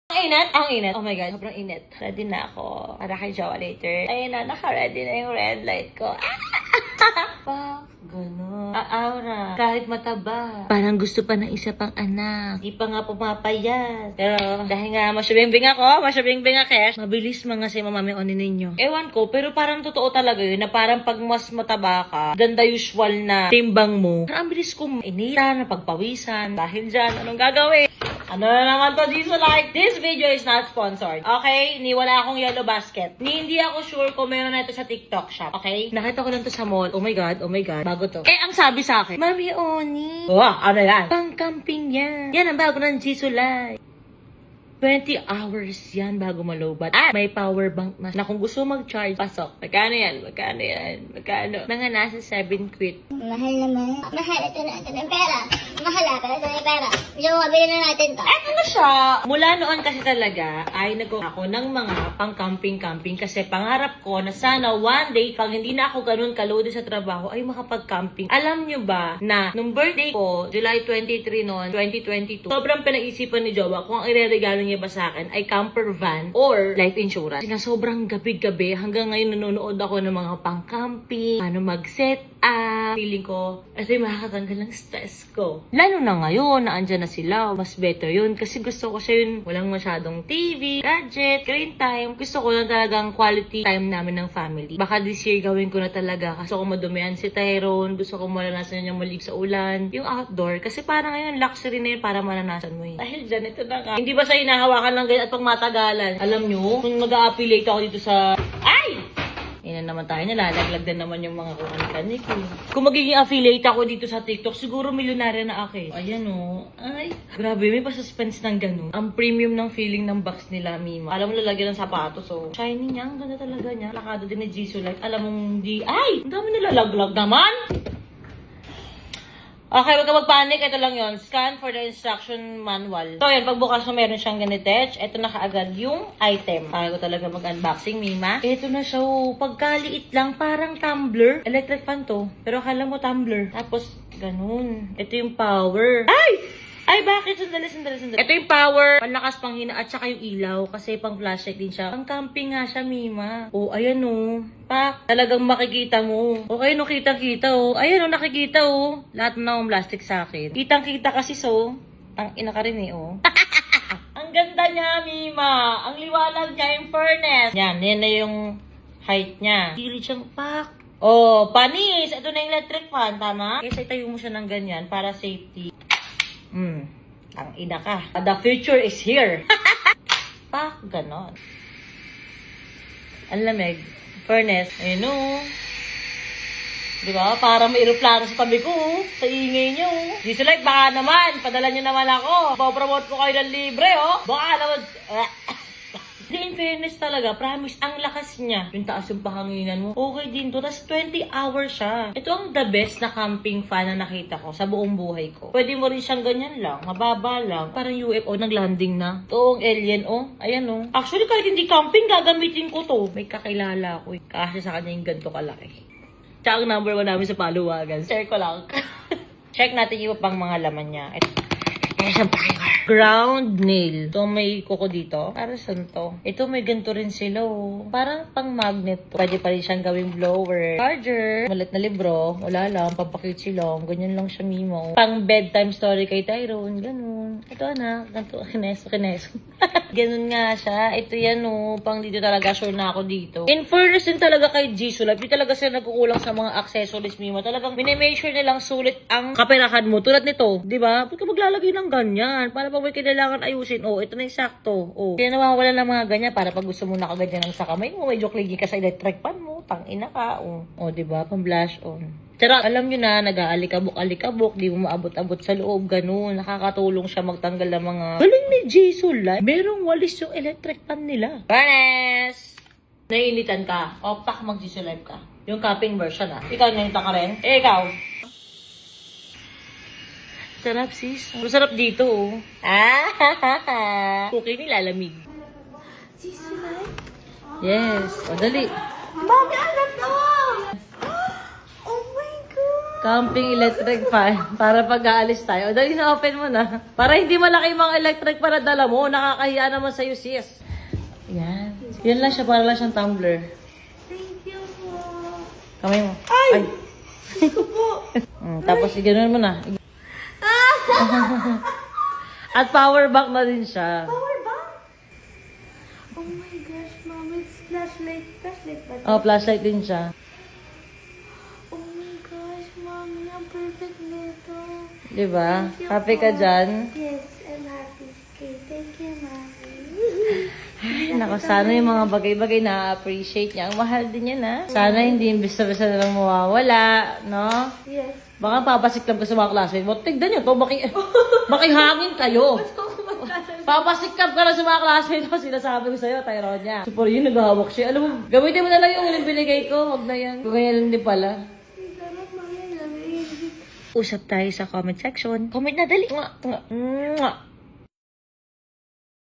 Ang init? Ang init. Oh my God, sobrang init. Ready na ako para kay Jowa later. Ayun na, naka-ready na yung red light ko. Pa, gano'n. Aura. Kahit mataba. Parang gusto pa ng isa pang anak. Di pa nga pumapayat. Pero dahil nga masyabing-bing ako, masyabing-bing ako, mabilis mga si mamami onin ninyo. Ewan ko, pero parang totoo talaga yun na parang pag mas mataba ka, ganda usual na timbang mo. Parang ang bilis kong inita, napagpawisan. Dahil dyan, anong gagawin? Ano na naman to, dito like? This video is not sponsored. Okay? Wala akong yellow basket. Hindi ako sure kung meron na ito sa TikTok shop. Okay? Nakita ko lang to sa mall. Oh my God. Bago to. Ang sabi sa akin, Mami Oni. Oh, ano yan? Pang-camping yan. Yan ang bago ng Jisulay. 20 hours yan bago malobat. At may power bank na kung gusto mag-charge, pasok. Magkano yan? Mga nasa 7 quid. Mahal naman. Mahal ito ng pera. Mahal pero ito na yung pera. Medyo mabili na natin to. Eto na siya. Mula noon kasi talaga ay nagawa ako ng mga pang-camping-camping kasi pangarap ko na sana one day pag hindi na ako ganun kalodi sa trabaho ay makapag-camping. Alam nyo ba na nung birthday ko, July 23 noon, 2022, sobrang pinag-isipan ni Jowa kung ang ireregalo niya ba sa akin ay camper van or life insurance. Kasi na sobrang gabi-gabi hanggang ngayon nanonood ako ng mga pang-camping, paano mag-set up. Feeling ko, ito yung makakatanggal ng stress ko. Lalo na ngayon, na andyan na sila. Mas better yun kasi gusto ko siya yun. Walang masyadong TV, gadget, screen time. Gusto ko na talagang quality time namin ng family. Baka this year gawin ko na talaga. Gusto ko madumihan si Tyrone. Gusto ko maranasan niya malig sa ulan. Yung outdoor. Kasi parang ngayon, luxury na yun para maranasan mo yun. Dahil dyan, ito na nga. Hindi ba sa hinahawakan ng ganyan at pang matagalan? Alam nyo, kung mag-a-affiliate ako dito sa... Ay! Yan na naman tayo, nalalaglag din naman yung mga kukanik-kanik. Kung magiging affiliate ako dito sa TikTok, siguro milyonarya na ako. Ayan o. Ay, grabe, may pa-suspense ng ganun. Ang premium ng feeling ng box nila, Mima. Alam mo, lalagyan ng sapatos, so. Shiny niya, ang ganda talaga niya. Lakado din ni Jisoo Light. Alam mong di... Ay! Ang dami nilalaglag naman! Okay, wag ka magpanik. Ito lang yon. Scan for the instruction manual. So, yan. Pagbukas mo, meron siyang ganitech. Ito na kaagad yung item. Kaya ko talaga mag-unboxing, Mima. Ito na siya. Pagkaliit lang, parang tumbler. Electric fan to. Pero akala mo tumbler. Tapos, ganun. Ito yung power. Ay! Ay, bakit? Sandali. Ito yung power, panlakas, panghina, at saka yung ilaw. Kasi pang flashlight din siya. Pang camping nga siya, Mima. Oh, ayan oh. Pak, talagang makikita mo. Okay, no, kitang-kita oh. Ayan oh, nakikita oh. Lahat na ng plastic sa akin. Kitang-kita kasi so. Ang ina ka rin eh oh. Ang ganda niya, Mima. Ang liwanag niya, yung furnace. Yan na yung height niya. Kiri siyang pak. Oh, panis. Ito na yung electric fan, tama? Kaya itayo mo siya ng ganyan para safety. Ang ina ka. The future is here. Pak, ganon. Ang lamig. Furnace. Ayun o. Diba? Parang may aeroplano sa tabi ko. Sa ingay nyo. Dito like, baka naman. Padala nyo naman ako. Papromote ko kayo ng libre, oh. Baka naman. Di, in fairness talaga, promise, ang lakas niya. Yung taas yung pahanginan mo, okay din to. Tapos 20 hours siya. Ito ang the best na camping fan na nakita ko sa buong buhay ko. Pwede mo rin siyang ganyan lang, mababa lang. Parang UFO, nag-landing na. Ito ang alien, oh. Ayan, oh. Actually, kahit hindi camping, gagamitin ko to. May kakilala ko, eh. Kasi sa kanya yung ganito kalaki. Tsaka ang number 1 namin sa paluwagan. Share ko lang. Check natin yung pang mga laman niya. Ito ground nail. Ito may kuko dito. Para saan to? Ito may ganito rin sila oh. Parang pang magnet to. Pwede pa rin siyang gawing blower. Charger. Malit na libro. Wala lang. Pampakit silong. Ganyan lang siya, Mimo. Pang bedtime story kay Tyrone. Ganun. Ito anak. Ganito. Kineso. Ganun nga siya. Ito yan oh. Pang dito talaga. Sure na ako dito. In fairness din talaga kay Jisoo Life. Di talaga sila nagkukulang sa mga accessories, Mimo. Talagang minimeasure nilang sulit ang kaperahan mo. Tulad nito. Diba? Ba't ka maglalagay ng ganyan? Para pag may kailangan ayusin, oh, ito na yung sakto. Oh. Kaya nawawala ng mga ganyan para pag gusto mo nakaganyan ng sa kamay mo, medyo kligi ka sa electric pan mo, tangina ka, oh. Oh, diba? Pang blush on. Charot, alam nyo na, nag-aalikabok-alikabok, di mo maabot-abot sa loob, ganun. Nakakatulong siya magtanggal ng mga... Galing ni Jisoo Life. Merong walis yung electric pan nila. Furnace! Naiinitan ka. O, pak, mag-Jisoo Life ka. Yung camping version, ah. Ikaw, naiinitan ka rin? Eh, ikaw? Sarap, sis. Masarap dito, oh. Cookie nilalamig. Jisoo Light? Yes. O, dali. Bakit ano to? Oh my God! Camping electric fan. Para pag aalis tayo. O, dali na, open mo na. Para hindi malaki yung mga electric para dala mo. Nakakahiya naman sa'yo, sis. Yan. Yan lang siya. Para lang siyang tumbler. Thank you po. Kamay mo. Ay! Tapos, ganoon mo na. At power bank na din siya. Power bank? Oh my gosh, Mom. It's flashlight. Flashlight ba? Oh, flashlight din siya. Oh my gosh, Mommy. Ang perfect nito. Diba? Happy ka dyan? Yes, I'm happy. Okay, thank you, Mommy. Ay, naku, sana yung mga bagay-bagay na appreciate niya. Ang mahal din yan, ha? Sana hindi yung bisa-bisa na lang mawawala, no? Yes. Baka papasiklab ka sa mga classmate mo. Tignan nyo to, makihangin kayo. Papasiklab ka na sa mga classmate mo. Sinasabi ko sa'yo, Tyronia. Super yun, naghahawak siya. Alam mo, gamitin mo na lang yung uling binigay ko. Huwag na yan. Kung ganyan lang din pala. Salamat, Mommy. I love you. Usap tayo sa comment section. Comment na, dali. Nga.